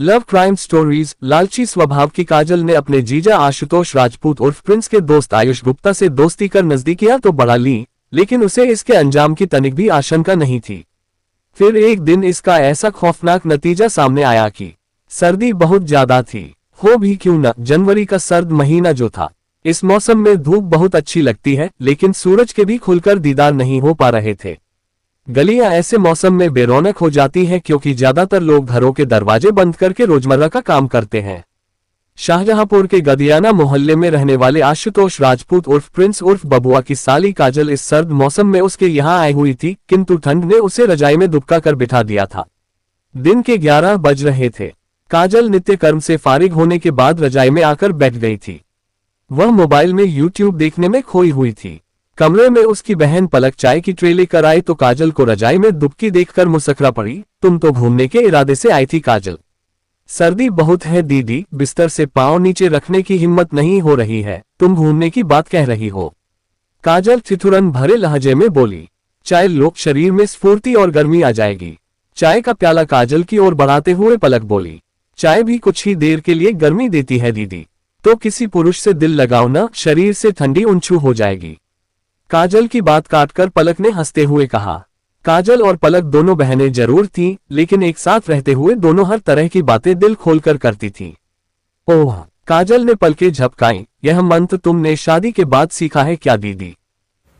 Love crime stories. लालची स्वभाव की काजल ने अपने जीजा आशुतोष राजपूत उर्फ प्रिंस के दोस्त आयुष गुप्ता से दोस्ती कर नजदीकियां तो बढ़ा ली, लेकिन उसे इसके अंजाम की तनिक भी आशंका नहीं थी। फिर एक दिन इसका ऐसा खौफनाक नतीजा सामने आया कि सर्दी बहुत ज्यादा थी। हो भी क्यों न, जनवरी का सर्द महीना जो था। इस मौसम में धूप बहुत अच्छी लगती है, लेकिन सूरज के भी खुलकर दीदार नहीं हो पा रहे थे। गलियां ऐसे मौसम में बेरौनक हो जाती हैं क्योंकि ज्यादातर लोग घरों के दरवाजे बंद करके रोजमर्रा का काम करते हैं। शाहजहांपुर के गदियाना मोहल्ले में रहने वाले आशुतोष राजपूत उर्फ प्रिंस उर्फ बबुआ की साली काजल इस सर्द मौसम में उसके यहाँ आई हुई थी, किंतु ठंड ने उसे रजाई में दुबका कर बिठा दिया था। दिन के 11 बज रहे थे। काजल नित्य कर्म से फारिग होने के बाद रजाई में आकर बैठ गई थी। वह मोबाइल में यूट्यूब देखने में खोई हुई थी। कमरे में उसकी बहन पलक चाय की ट्रे लेकर आई तो काजल को रजाई में दुबकी देखकर मुस्कुरा पड़ी। तुम तो घूमने के इरादे से आई थी काजल। सर्दी बहुत है दीदी, बिस्तर से पांव नीचे रखने की हिम्मत नहीं हो रही है, तुम घूमने की बात कह रही हो। काजल ठिठुरन भरे लहजे में बोली। चाय लो, शरीर में स्फूर्ति और गर्मी आ जाएगी। चाय का प्याला काजल की ओर बढ़ाते हुए पलक बोली। चाय भी कुछ ही देर के लिए गर्मी देती है दीदी, तो किसी पुरुष से दिल लगाओ ना, शरीर से ठंडी उंचू हो जाएगी। काजल की बात काटकर पलक ने हंसते हुए कहा। काजल और पलक दोनों बहनें जरूर थीं, लेकिन एक साथ रहते हुए दोनों हर तरह की बातें दिल खोलकर करती थीं। ओह, काजल ने पलकें झपकाई। यह मंत्र तुमने शादी के बाद सीखा है क्या दीदी?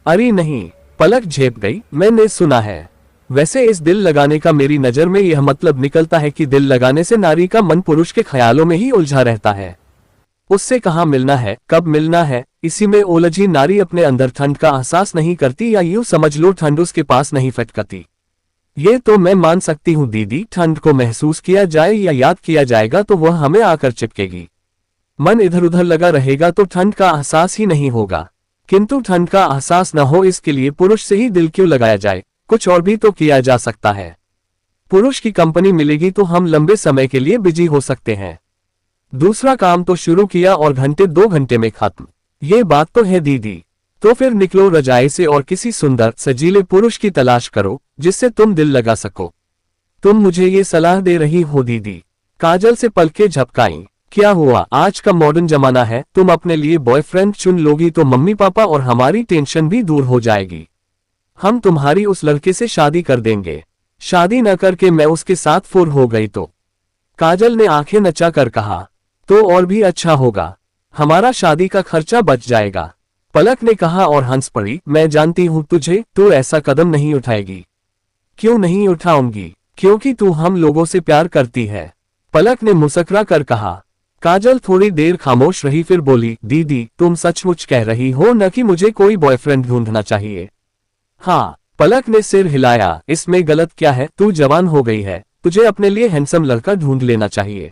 अरे नहीं, पलक झेप गई, मैंने सुना है। वैसे इस दिल लगाने का मेरी नजर में यह मतलब निकलता है कि दिल लगाने से नारी का मन पुरुष के ख्यालों में ही उलझा रहता है। उससे कहाँ मिलना है, कब मिलना है, इसी में उलझी नारी अपने अंदर ठंड का एहसास नहीं करती, या यूं समझ लो ठंड उसके पास नहीं फटकती। ये तो मैं मान सकती हूँ दीदी, ठंड को महसूस किया जाए या याद किया जाएगा तो वह हमें आकर चिपकेगी। मन इधर उधर लगा रहेगा तो ठंड का एहसास ही नहीं होगा। किंतु ठंड का एहसास न हो इसके लिए पुरुष से ही दिल क्यों लगाया जाए, कुछ और भी तो किया जा सकता है। पुरुष की कंपनी मिलेगी तो हम लंबे समय के लिए बिजी हो सकते हैं। दूसरा काम तो शुरू किया और घंटे 2 घंटे में खत्म। ये बात तो है दीदी। तो फिर निकलो रजाई से और किसी सुंदर सजीले पुरुष की तलाश करो जिससे तुम दिल लगा सको। तुम मुझे ये सलाह दे रही हो दीदी? काजल से पलकें झपकाई। क्या हुआ, आज का मॉडर्न जमाना है, तुम अपने लिए बॉयफ्रेंड चुन लोगी तो मम्मी पापा और हमारी टेंशन भी दूर हो जाएगी। हम तुम्हारी उस लड़के से शादी कर देंगे। शादी न करके मैं उसके साथ फुर हो गई तो? काजल ने आंखें नचा कर कहा। तो और भी अच्छा होगा, हमारा शादी का खर्चा बच जाएगा। पलक ने कहा और हंस पड़ी। मैं जानती हूं तुझे, तू ऐसा कदम नहीं उठाएगी। क्यों नहीं उठाऊंगी? क्योंकि तू हम लोगों से प्यार करती है, पलक ने मुस्कुरा कर कहा। काजल थोड़ी देर खामोश रही, फिर बोली, दीदी तुम सचमुच कह रही हो न कि मुझे कोई बॉयफ्रेंड ढूंढना चाहिए? हाँ, पलक ने सिर हिलाया। इसमें गलत क्या है, तू जवान हो गई है, तुझे अपने लिए हैंडसम लड़का ढूंढ लेना चाहिए।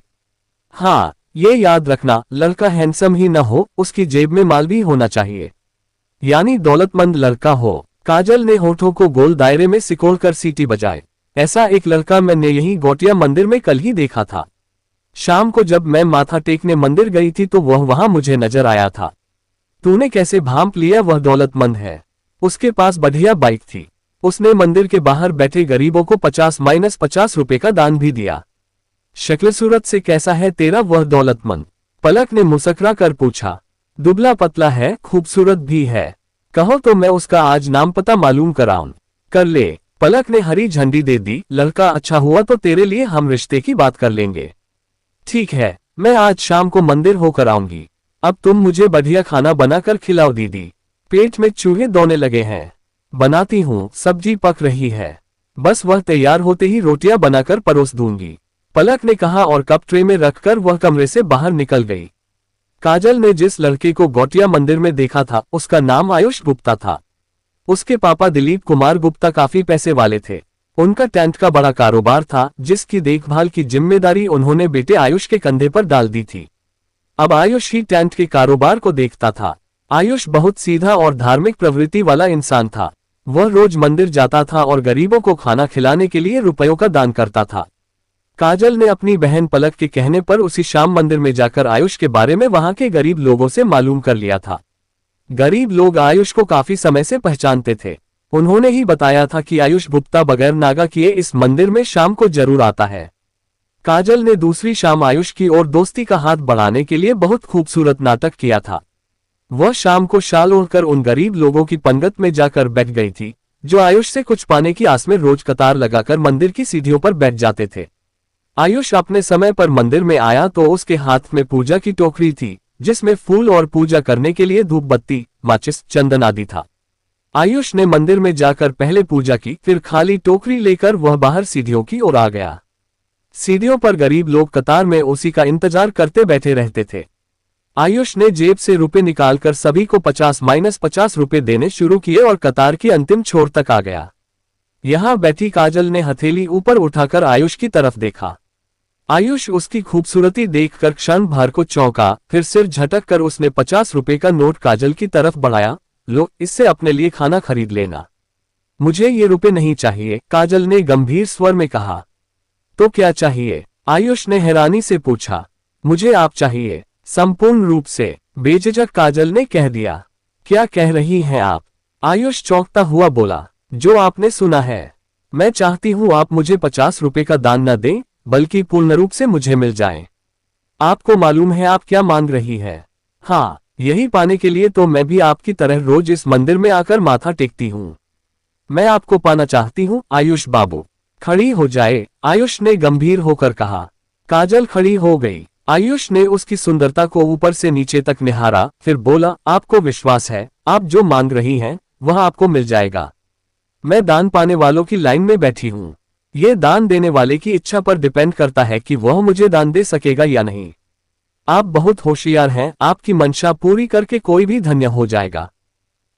हाँ, ये याद रखना, लड़का हैंडसम ही न हो, उसकी जेब में माल भी होना चाहिए, यानी दौलतमंद लड़का हो। काजल ने होठों को गोल दायरे में सिकोड़कर सीटी बजाए। ऐसा एक लड़का मैंने यही गौटिया मंदिर में कल ही देखा था। शाम को जब मैं माथा टेकने मंदिर गई थी तो वह वहां मुझे नजर आया था। तूने कैसे भांप लिया? वह दौलतमंद है, उसके पास बढ़िया बाइक थी। उसने मंदिर के बाहर बैठे गरीबों को 50-50 रुपए का दान भी दिया। शक्ल सूरत से कैसा है तेरा वह दौलतमंद? पलक ने मुस्कुरा कर पूछा। दुबला पतला है, खूबसूरत भी है। कहो तो मैं उसका आज नाम पता मालूम कराऊं? कर ले, पलक ने हरी झंडी दे दी। लड़का अच्छा हुआ तो तेरे लिए हम रिश्ते की बात कर लेंगे। ठीक है, मैं आज शाम को मंदिर होकर आऊंगी। अब तुम मुझे बढ़िया खाना बनाकर खिलाओ दीदी, पेट में चूहे दौड़ने लगे हैं। बनाती हूँ, सब्जी पक रही है, बस वह तैयार होते ही रोटियां बनाकर परोस दूंगी, पलक ने कहा और कप ट्रे में रखकर वह कमरे से बाहर निकल गई। काजल ने जिस लड़के को गौटिया मंदिर में देखा था उसका नाम आयुष गुप्ता था। उसके पापा दिलीप कुमार गुप्ता काफी पैसे वाले थे। उनका टेंट का बड़ा कारोबार था जिसकी देखभाल की जिम्मेदारी उन्होंने बेटे आयुष के कंधे पर डाल दी थी। अब आयुष ही टेंट के कारोबार को देखता था। आयुष बहुत सीधा और धार्मिक प्रवृत्ति वाला इंसान था। वह रोज मंदिर जाता था और गरीबों को खाना खिलाने के लिए रुपयों का दान करता था। काजल ने अपनी बहन पलक के कहने पर उसी शाम मंदिर में जाकर आयुष के बारे में वहां के गरीब लोगों से मालूम कर लिया था। गरीब लोग आयुष को काफी समय से पहचानते थे। उन्होंने ही बताया था कि आयुष गुप्ता बगैर नागा किए इस मंदिर में शाम को जरूर आता है। काजल ने दूसरी शाम आयुष की ओर दोस्ती का हाथ बढ़ाने के लिए बहुत खूबसूरत नाटक किया था। वह शाम को शाल ओढ़कर उन गरीब लोगों की पंगत में जाकर बैठ गई थी जो आयुष से कुछ पाने की आस में रोज कतार लगाकर मंदिर की सीढ़ियों पर बैठ जाते थे। आयुष अपने समय पर मंदिर में आया तो उसके हाथ में पूजा की टोकरी थी जिसमें फूल और पूजा करने के लिए धूप बत्ती, माचिस, चंदन आदि था। आयुष ने मंदिर में जाकर पहले पूजा की, फिर खाली टोकरी लेकर वह बाहर सीढ़ियों की ओर आ गया। सीढ़ियों पर गरीब लोग कतार में उसी का इंतजार करते बैठे रहते थे। आयुष ने जेब से रुपए निकालकर सभी को 50-50 रुपए देने शुरू किए और कतार की अंतिम छोर तक आ गया। यहां बैठी काजल ने हथेली ऊपर उठाकर आयुष की तरफ देखा। आयुष उसकी खूबसूरती देखकर क्षण भर को चौंका, फिर सिर झटक कर उसने 50 रुपए का नोट काजल की तरफ बढ़ाया। लो, इससे अपने लिए खाना खरीद लेना। मुझे ये रुपए नहीं चाहिए, काजल ने गंभीर स्वर में कहा। तो क्या चाहिए? आयुष ने हैरानी से पूछा। मुझे आप चाहिए, संपूर्ण रूप से बेझिझक काजल ने कह दिया। क्या कह रही हैं आप? आयुष चौंकता हुआ बोला। जो आपने सुना है। मैं चाहती हूं आप मुझे 50 रुपए का दान न दें, बल्कि पूर्ण रूप से मुझे मिल जाएं। आपको मालूम है आप क्या मांग रही है? हाँ, यही पाने के लिए तो मैं भी आपकी तरह रोज इस मंदिर में आकर माथा टेकती हूँ। मैं आपको पाना चाहती हूँ आयुष बाबू। खड़ी हो जाए, आयुष ने गंभीर होकर कहा। काजल खड़ी हो गई। आयुष ने उसकी सुंदरता को ऊपर से नीचे तक निहारा, फिर बोला, आपको विश्वास है आप जो मांग रही हैं वह आपको मिल जाएगा। मैं दान पाने वालों की लाइन में बैठी हूँ। ये दान देने वाले की इच्छा पर डिपेंड करता है कि वह मुझे दान दे सकेगा या नहीं। आप बहुत होशियार हैं, आपकी मंशा पूरी करके कोई भी धन्य हो जाएगा।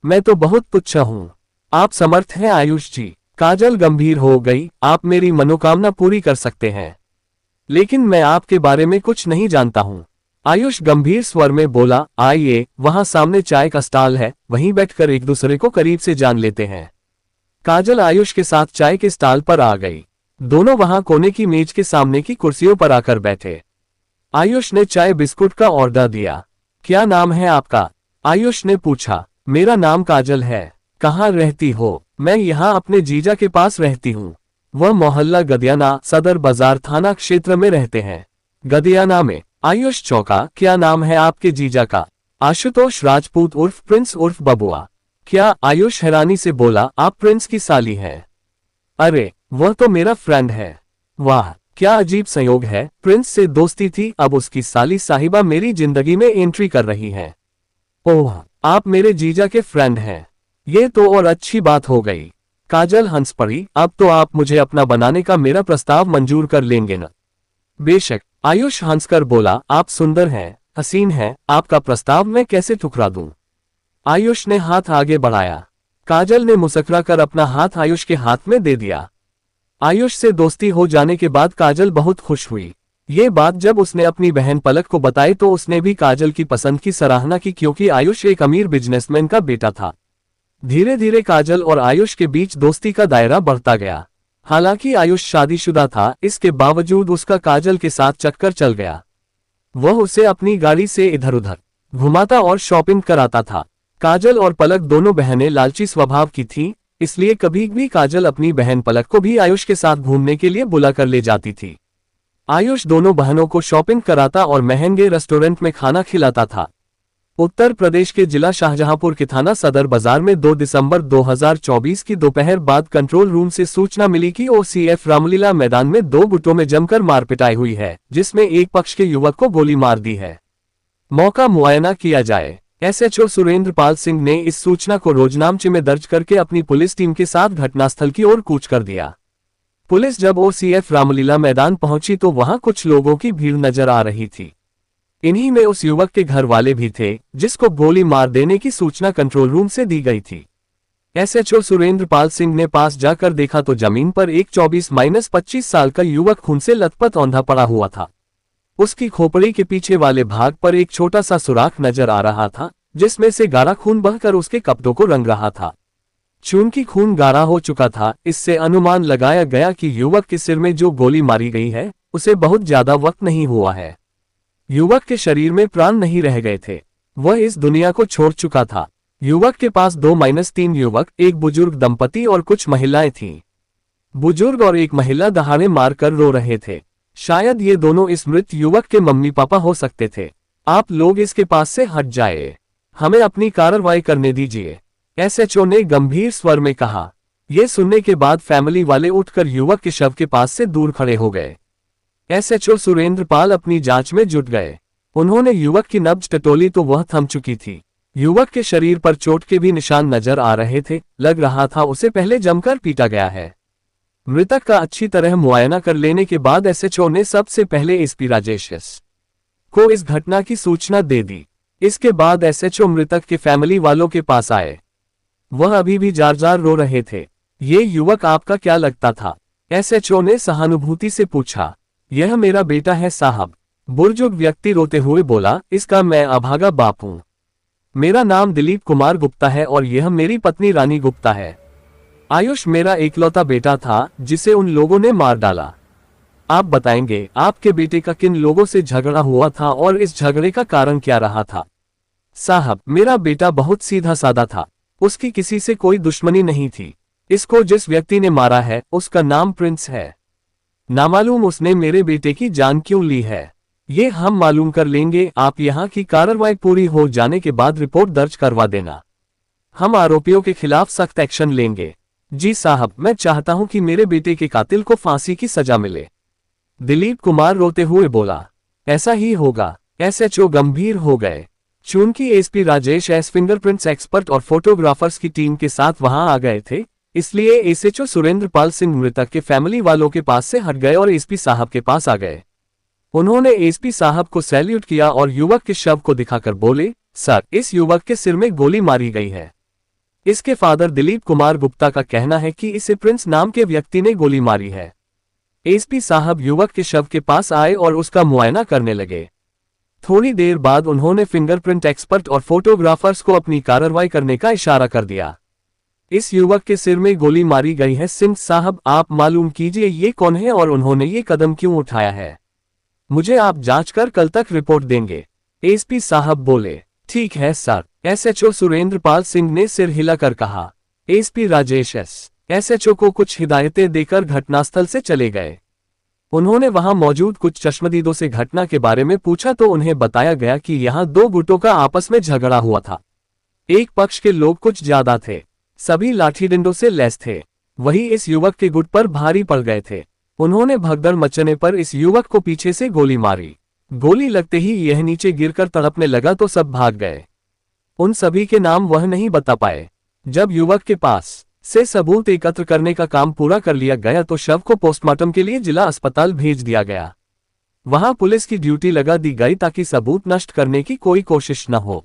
मैं तो बहुत तुच्छ हूँ। आप समर्थ हैं आयुष जी। काजल गंभीर हो गई। आप मेरी मनोकामना पूरी कर सकते हैं, लेकिन मैं आपके बारे में कुछ नहीं जानता हूँ। आयुष गंभीर स्वर में बोला, आइए, वहां सामने चाय का स्टॉल है, वहीं बैठकर एक दूसरे को करीब से जान लेते हैं। काजल आयुष के साथ चाय के स्टॉल पर आ गई। दोनों वहां कोने की मेज के सामने की कुर्सियों पर आकर बैठे। आयुष ने चाय बिस्कुट का ऑर्डर दिया। क्या नाम है आपका? आयुष ने पूछा। मेरा नाम काजल है। कहाँ रहती हो? मैं यहाँ अपने जीजा के पास रहती हूँ। वह मोहल्ला गदियाना, सदर बाजार थाना क्षेत्र में रहते हैं। गदियाना में? आयुष चौंका। क्या नाम है आपके जीजा का? आशुतोष राजपूत उर्फ प्रिंस उर्फ बबुआ। क्या? आयुष हैरानी से बोला, आप प्रिंस की साली हैं? अरे, वह तो मेरा फ्रेंड है। वाह, क्या अजीब संयोग है। प्रिंस से दोस्ती थी, अब उसकी साली साहिबा मेरी जिंदगी में एंट्री कर रही है। ओह, आप मेरे जीजा के फ्रेंड हैं। ये तो और अच्छी बात हो गई। काजल हंस पड़ी। अब तो आप मुझे अपना बनाने का मेरा प्रस्ताव मंजूर कर लेंगे न? बेशक, आयुष हंसकर बोला। आप सुंदर हैं, हसीन हैं, आपका प्रस्ताव मैं कैसे ठुकरा दूं? आयुष ने हाथ आगे बढ़ाया। काजल ने मुस्कुरा कर अपना हाथ आयुष के हाथ में दे दिया। आयुष से दोस्ती हो जाने के बाद काजल बहुत खुश हुई। ये बात जब उसने अपनी बहन पलक को बताई तो उसने भी काजल की पसंद की सराहना की, क्योंकि आयुष एक अमीर बिजनेसमैन का बेटा था। धीरे धीरे काजल और आयुष के बीच दोस्ती का दायरा बढ़ता गया। हालांकि आयुष शादीशुदा था, इसके बावजूद उसका काजल के साथ चक्कर चल गया। वह उसे अपनी गाड़ी से इधर उधर घुमाता और शॉपिंग कराता था। काजल और पलक दोनों बहनें लालची स्वभाव की थीं, इसलिए कभी भी काजल अपनी बहन पलक को भी आयुष के साथ घूमने के लिए बुलाकर ले जाती थी। आयुष दोनों बहनों को शॉपिंग कराता और महंगे रेस्टोरेंट में खाना खिलाता था। उत्तर प्रदेश के जिला शाहजहांपुर के थाना सदर बाजार में 2 दिसंबर 2024 की दोपहर बाद कंट्रोल रूम से सूचना मिली कि ओसीएफ रामलीला मैदान में 2 गुटों में जमकर मारपिटाई हुई है, जिसमें एक पक्ष के युवक को गोली मार दी है। मौका मुआयना किया जाए। एसएचओ सुरेंद्र पाल सिंह ने इस सूचना को रोजनामचे में दर्ज करके अपनी पुलिस टीम के साथ घटनास्थल की ओर कूच कर दिया। पुलिस जब ओसीएफ रामलीला मैदान पहुंची तो वहां कुछ लोगों की भीड़ नजर आ रही थी। इन्हीं में उस युवक के घर वाले भी थे जिसको गोली मार देने की सूचना कंट्रोल रूम से दी गई थी। एसएचओ सुरेंद्र पाल सिंह ने पास जाकर देखा तो जमीन पर एक 24-25 साल का युवक खून से लथपथ औंधा पड़ा हुआ था। उसकी खोपड़ी के पीछे वाले भाग पर एक छोटा सा सुराख नजर आ रहा था, जिसमें से गाढ़ा खून बहकर उसके कपड़ों को रंग रहा था। चूंकि खून गाढ़ा हो चुका था, इससे अनुमान लगाया गया कि युवक के सिर में जो गोली मारी गई है उसे बहुत ज्यादा वक्त नहीं हुआ है। युवक के शरीर में प्राण नहीं रह गए थे, वह इस दुनिया को छोड़ चुका था। युवक के पास 2-3 युवक, एक बुजुर्ग दंपति और कुछ महिलाएं थीं। बुजुर्ग और एक महिला दहाड़े मारकर रो रहे थे। शायद ये दोनों इस मृत युवक के मम्मी पापा हो सकते थे। आप लोग इसके पास से हट जाए, हमें अपनी कार्रवाई करने दीजिए, एसएचओ ने गंभीर स्वर में कहा। यह सुनने के बाद फैमिली वाले उठकर युवक के शव के पास से दूर खड़े हो गए। एसएचओ सुरेंद्र पाल अपनी जांच में जुट गए। उन्होंने युवक की नब्ज टटोली तो वह थम चुकी थी। युवक के शरीर पर चोट के भी निशान नजर आ रहे थे, लग रहा था उसे पहले जमकर पीटा गया है। मृतक का अच्छी तरह मुआयना कर लेने के बाद एसएचओ ने सबसे पहले एसपी राजेश एस को इस घटना की सूचना दे दी। इसके बाद एसएचओ मृतक के फैमिली वालों के पास आए। वह अभी भी जार-जार रो रहे थे। ये युवक आपका क्या लगता था? एसएचओ ने सहानुभूति से पूछा। यह मेरा बेटा है साहब, बुजुर्ग व्यक्ति रोते हुए बोला। इसका मैं अभागा बाप हूं। मेरा नाम दिलीप कुमार गुप्ता है और यह मेरी पत्नी रानी गुप्ता है। आयुष मेरा एकलौता बेटा था जिसे उन लोगों ने मार डाला। आप बताएंगे आपके बेटे का किन लोगों से झगड़ा हुआ था और इस झगड़े का कारण क्या रहा था? साहब, मेरा बेटा बहुत सीधा साधा था, उसकी किसी से कोई दुश्मनी नहीं थी। इसको जिस व्यक्ति ने मारा है उसका नाम प्रिंस है। नामालूम उसने मेरे बेटे की जान क्यों ली है, ये हम मालूम कर लेंगे। आप यहाँ की कार्रवाई पूरी हो जाने के बाद रिपोर्ट दर्ज करवा देना। हम आरोपियों के खिलाफ सख्त एक्शन लेंगे। जी साहब, मैं चाहता हूं कि मेरे बेटे के कातिल को फांसी की सजा मिले, दिलीप कुमार रोते हुए बोला। ऐसा ही होगा, एसएचओ गंभीर हो गए। चूंकि SP Rajesh S fingerprints expert और फोटोग्राफर्स की टीम के साथ वहां आ गए थे, इसलिए एसएचओ सुरेंद्र पाल सिंह मृतक के फैमिली वालों के पास से हट गए और एसपी साहब के पास आ गए। उन्होंने एसपी साहब को सैल्यूट किया और युवक के शव को दिखाकर बोले, सर, इस युवक के सिर में गोली मारी गई है। इसके फादर दिलीप कुमार गुप्ता का कहना है कि इसे प्रिंस नाम के व्यक्ति ने गोली मारी है। एसपी साहब युवक के शव के पास आए और उसका मुआयना करने लगे। थोड़ी देर बाद उन्होंने फिंगरप्रिंट एक्सपर्ट और फोटोग्राफर्स को अपनी कार्रवाई करने का इशारा कर दिया। इस युवक के सिर में गोली मारी गई है। सिंह साहब, आप मालूम कीजिए ये कौन है और उन्होंने ये कदम क्यों उठाया है। मुझे आप जांच कर कल तक रिपोर्ट देंगे, एसपी साहब बोले। ठीक है सर, एसएचओ सुरेंद्र पाल सिंह ने सिर हिलाकर कहा। एसपी राजेश एसएचओ को कुछ हिदायतें देकर घटनास्थल से चले गए। उन्होंने वहां मौजूद कुछ चश्मदीदों से घटना के बारे में पूछा तो उन्हें बताया गया कि यहां दो गुटों का आपस में झगड़ा हुआ था। एक पक्ष के लोग कुछ ज्यादा थे, सभी लाठी डंडों से लैस थे, वही इस युवक के गुट पर भारी पड़ गए थे। उन्होंने भगदड़ मचने पर इस युवक को पीछे से गोली मारी। गोली लगते ही यह नीचे गिरकर तड़पने लगा तो सब भाग गए। उन सभी के नाम वह नहीं बता पाए। जब युवक के पास से सबूत एकत्र करने का काम पूरा कर लिया गया तो शव को पोस्टमार्टम के लिए जिला अस्पताल भेज दिया गया। वहां पुलिस की ड्यूटी लगा दी गई ताकि सबूत नष्ट करने की कोई कोशिश न हो।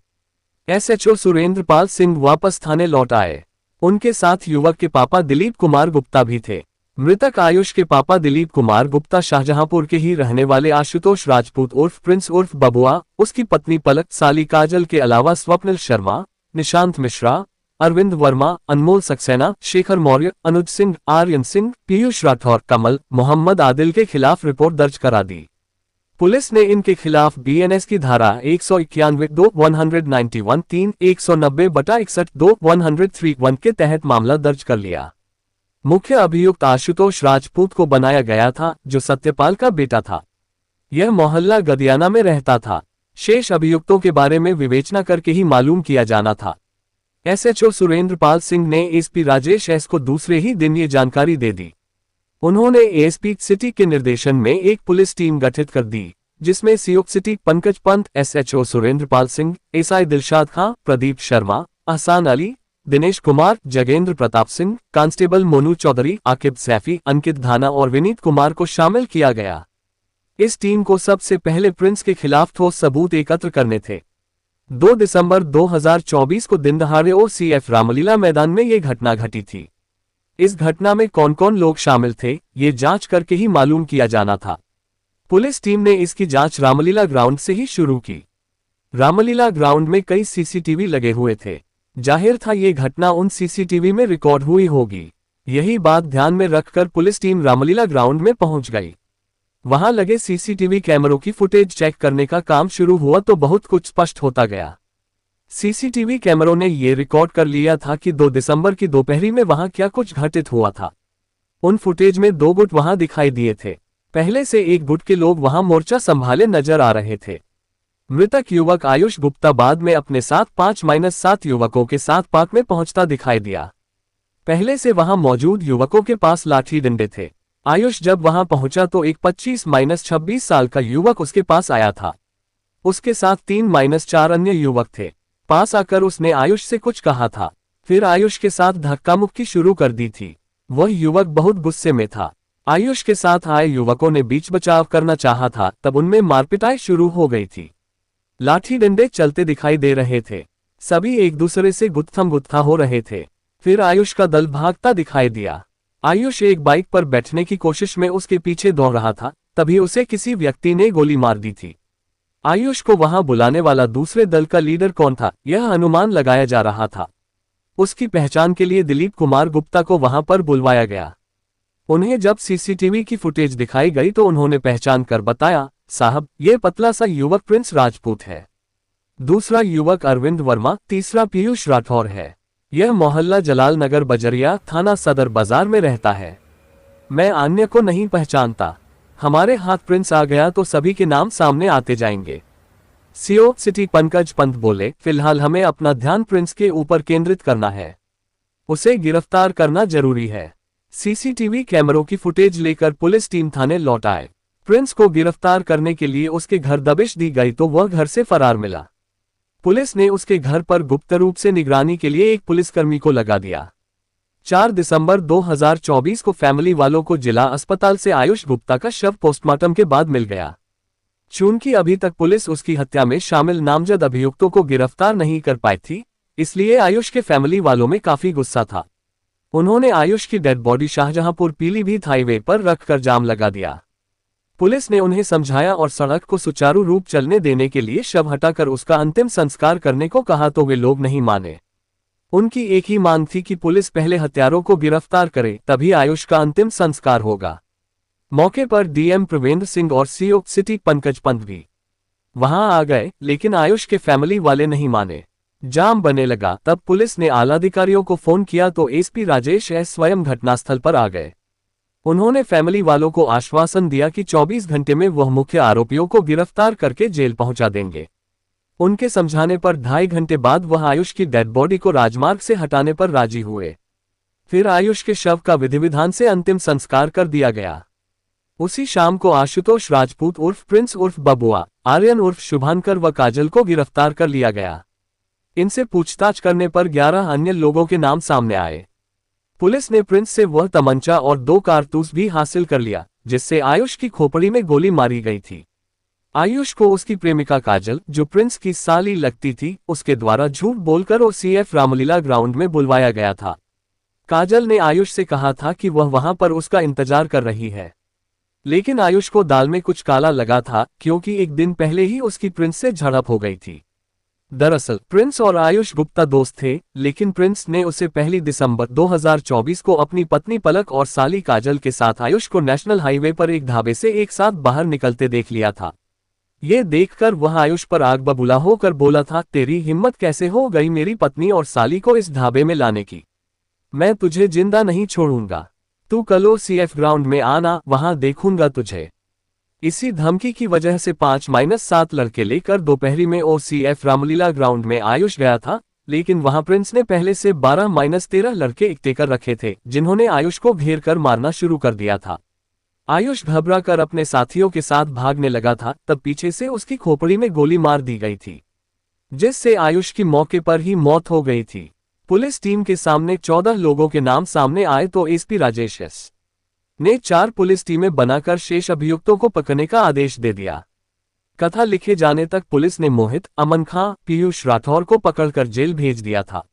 एसएचओ सुरेंद्र पाल सिंह वापस थाने लौट आए। उनके साथ युवक के पापा दिलीप कुमार गुप्ता भी थे। मृतक आयुष के पापा दिलीप कुमार गुप्ता शाहजहांपुर के ही रहने वाले आशुतोष राजपूत उर्फ प्रिंस उर्फ बबुआ, उसकी पत्नी पलक, साली काजल के अलावा स्वप्निल शर्मा, निशांत मिश्रा, अरविंद वर्मा, अनमोल सक्सेना, शेखर मौर्य, अनुज सिंह, आर्यन सिंह, पीयूष राठौर, कमल, मोहम्मद आदिल के खिलाफ रिपोर्ट दर्ज करा दी। पुलिस ने इनके खिलाफ बीएनएस की धारा 191(2), 191(3), 190/61(2), 103(1) के तहत मामला दर्ज कर लिया। मुख्य अभियुक्त आशुतोष राजपूत को बनाया गया था, जो सत्यपाल का बेटा था। यह मोहल्ला गदियाना में रहता था। शेष अभियुक्तों के बारे में विवेचना करके ही मालूम किया जाना था। एसएचओ सुरेंद्र पाल सिंह ने एसपी राजेश एस को दूसरे ही दिन ये जानकारी दे दी। उन्होंने एएसपी सिटी के निर्देशन में एक पुलिस टीम गठित कर दी, जिसमें CO city Pankaj Pant, SHO Surendra Pal Singh, SI Dilshad Khan, Pradeep Sharma, Ahsan Ali, Dinesh Kumar, Jagendra Pratap Singh, constable Monu Chaudhary, Aqib Saifi, Ankit Dhana और विनीत कुमार को शामिल किया गया। इस टीम को सबसे पहले प्रिंस के खिलाफ ठोस सबूत एकत्र करने थे। 2 दिसंबर 2024 को दिनदहाड़े ओसीएफ रामलीला मैदान में ये घटना घटी थी। इस घटना में कौन कौन लोग शामिल थे, ये जांच करके ही मालूम किया जाना था। पुलिस टीम ने इसकी जांच रामलीला ग्राउंड से ही शुरू की। रामलीला ग्राउंड में कई सीसीटीवी लगे हुए थे। जाहिर था ये घटना उन सीसीटीवी में रिकॉर्ड हुई होगी। यही बात ध्यान में रखकर पुलिस टीम रामलीला ग्राउंड में पहुंच गई। वहां लगे सीसीटीवी कैमरों की फुटेज चेक करने का काम शुरू हुआ तो बहुत कुछ स्पष्ट होता गया। सीसीटीवी कैमरों ने ये रिकॉर्ड कर लिया था कि 2 दिसंबर की दोपहरी में वहां क्या कुछ घटित हुआ था। उन फुटेज में 2 गुट वहां दिखाई दिए थे। पहले से एक गुट के लोग वहां मोर्चा संभाले नजर आ रहे थे। मृतक युवक आयुष गुप्ता बाद में अपने साथ 5-7 युवकों के साथ पार्क में पहुंचता दिखाई दिया। पहले से वहां मौजूद युवकों के पास लाठी डंडे थे। आयुष जब वहां पहुंचा तो एक 25-26 साल का युवक उसके पास आया था। उसके साथ 3-4 अन्य युवक थे। पास आकर उसने आयुष से कुछ कहा था, फिर आयुष के साथ धक्का मुक्की शुरू कर दी थी। वह युवक बहुत गुस्से में था। आयुष के साथ आए युवकों ने बीच बचाव करना चाहा था, तब उनमें मारपिटाई शुरू हो गई थी। लाठी डंडे चलते दिखाई दे रहे थे। सभी एक दूसरे से गुत्थम गुत्था हो रहे थे। फिर आयुष का दल भागता दिखाई दिया। आयुष एक बाइक पर बैठने की कोशिश में उसके पीछे दौड़ रहा था, तभी उसे किसी व्यक्ति ने गोली मार दी थी। आयुष को वहां बुलाने वाला दूसरे दल का लीडर कौन था, यह अनुमान लगाया जा रहा था। उसकी पहचान के लिए दिलीप कुमार गुप्ता को वहां पर बुलवाया गया। उन्हें जब सीसीटीवी की फुटेज दिखाई गई तो उन्होंने पहचान कर बताया, साहब, ये पतला सा युवक प्रिंस राजपूत है। दूसरा युवक अरविंद वर्मा, तीसरा पीयूष राठौर है। यह मोहल्ला जलाल नगर बजरिया, थाना सदर बाजार में रहता है। मैं अन्य को नहीं पहचानता। हमारे हाथ प्रिंस आ गया तो सभी के नाम सामने आते जाएंगे। सीओ सिटी पंकज पंत बोले, फिलहाल हमें अपना ध्यान प्रिंस के ऊपर केंद्रित करना है। उसे गिरफ्तार करना जरूरी है। सीसीटीवी कैमरों की फुटेज लेकर पुलिस टीम थाने लौट आए। प्रिंस को गिरफ्तार करने के लिए उसके घर दबिश दी गई तो वह घर से फरार मिला। पुलिस ने उसके घर पर गुप्त रूप से निगरानी के लिए एक पुलिसकर्मी को लगा दिया। 4 दिसंबर 2024 को फैमिली वालों को जिला अस्पताल से आयुष गुप्ता का शव पोस्टमार्टम के बाद मिल गया। चूंकि अभी तक पुलिस उसकी हत्या में शामिल नामजद अभियुक्तों को गिरफ्तार नहीं कर पाई थी, इसलिए आयुष के फैमिली वालों में काफी गुस्सा था। उन्होंने आयुष की dead body Shahjahanpur Pilibhit highway पर रखकर जाम लगा दिया। पुलिस ने उन्हें समझाया और सड़क को सुचारू रूप चलने देने के लिए शव हटाकर उसका अंतिम संस्कार करने को कहा तो वे लोग नहीं माने। उनकी एक ही मांग थी कि पुलिस पहले हत्यारों को गिरफ्तार करे, तभी आयुष का अंतिम संस्कार होगा। मौके पर डीएम प्रवेंद्र सिंह और सीओ सिटी पंकज पंत भी वहां आ गए, लेकिन आयुष के फैमिली वाले नहीं माने। जाम बनने लगा, तब पुलिस ने आलाधिकारियों को फोन किया तो एसपी राजेश एस स्वयं घटनास्थल पर आ गए। उन्होंने फैमिली वालों को आश्वासन दिया कि 24 घंटे में वह मुख्य आरोपियों को गिरफ्तार करके जेल पहुंचा देंगे। उनके समझाने पर 2.5 घंटे बाद वह आयुष की डेड बॉडी को राजमार्ग से हटाने पर राजी हुए। फिर आयुष के शव का विधि विधान से अंतिम संस्कार कर दिया गया। उसी शाम को आशुतोष राजपूत उर्फ प्रिंस उर्फ बबुआ, आर्यन उर्फ शुभांकर व काजल को गिरफ्तार कर लिया गया। इनसे पूछताछ करने पर 11 अन्य लोगों के नाम सामने आए। पुलिस ने प्रिंस से वह तमंचा और 2 कारतूस भी हासिल कर लिया, जिससे आयुष की खोपड़ी में गोली मारी गई थी। आयुष को उसकी प्रेमिका काजल, जो प्रिंस की साली लगती थी, उसके द्वारा झूठ बोलकर ओसीएफ रामलीला ग्राउंड में बुलवाया गया था। काजल ने आयुष से कहा था कि वह वहां पर उसका इंतजार कर रही है, लेकिन आयुष को दाल में कुछ काला लगा था, क्योंकि एक दिन पहले ही उसकी प्रिंस से झड़प हो गई थी। दरअसल प्रिंस और आयुष गुप्ता दोस्त थे, लेकिन प्रिंस ने उसे 1 दिसंबर 2024 को अपनी पत्नी पलक और साली काजल के साथ आयुष को नेशनल हाईवे पर एक ढाबे से एक साथ बाहर निकलते देख लिया था। ये देखकर वह आयुष पर आग बबूला होकर बोला था, तेरी हिम्मत कैसे हो गई मेरी पत्नी और साली को इस ढाबे में लाने की? मैं तुझे जिंदा नहीं छोड़ूंगा। तू कल ओसीएफ ग्राउंड में आना, वहां देखूंगा तुझे। इसी धमकी की वजह से 5-7 लड़के लेकर दोपहरी में ओसीएफ रामलीला ग्राउंड में आयुष गया था, लेकिन वहां प्रिंस ने पहले से 12-13 लड़के इकट्ठे कर रखे थे, जिन्होंने आयुष को घेर कर मारना शुरू कर दिया था। आयुष घबराकर अपने साथियों के साथ भागने लगा था, तब पीछे से उसकी खोपड़ी में गोली मार दी गई थी, जिससे आयुष की मौके पर ही मौत हो गई थी। पुलिस टीम के सामने 14 लोगों के नाम सामने आए तो एसपी राजेश एस ने 4 पुलिस टीमें बनाकर शेष अभियुक्तों को पकड़ने का आदेश दे दिया। कथा लिखे जाने तक पुलिस ने मोहित, अमन खां, पीयूष राठौर को पकड़कर जेल भेज दिया था।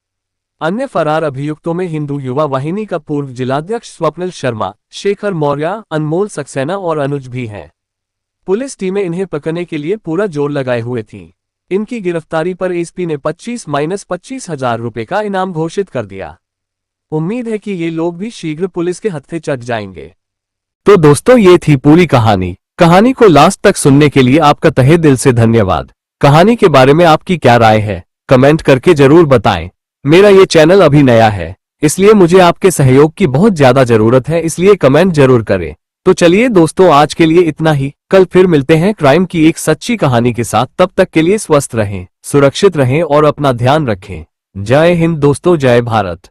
अन्य फरार अभियुक्तों में हिंदू युवा वाहिनी का पूर्व जिलाध्यक्ष स्वप्निल शर्मा, शेखर मौर्य, अनमोल सक्सेना और अनुज भी हैं। पुलिस टीमें इन्हें पकड़ने के लिए पूरा जोर लगाए हुए थीं। इनकी गिरफ्तारी पर एसपी ने 25,000 रुपए का इनाम घोषित कर दिया। उम्मीद है कि ये लोग भी शीघ्र पुलिस के हत्थे चढ़ जाएंगे। तो दोस्तों, ये थी पूरी कहानी। कहानी को लास्ट तक सुनने के लिए आपका तहे दिल से धन्यवाद। कहानी के बारे में आपकी क्या राय है, कमेंट करके जरूर बताएं। मेरा ये चैनल अभी नया है, इसलिए मुझे आपके सहयोग की बहुत ज्यादा जरूरत है, इसलिए कमेंट जरूर करें। तो चलिए दोस्तों, आज के लिए इतना ही। कल फिर मिलते हैं क्राइम की एक सच्ची कहानी के साथ। तब तक के लिए स्वस्थ रहें, सुरक्षित रहें और अपना ध्यान रखें। जय हिंद दोस्तों, जय भारत।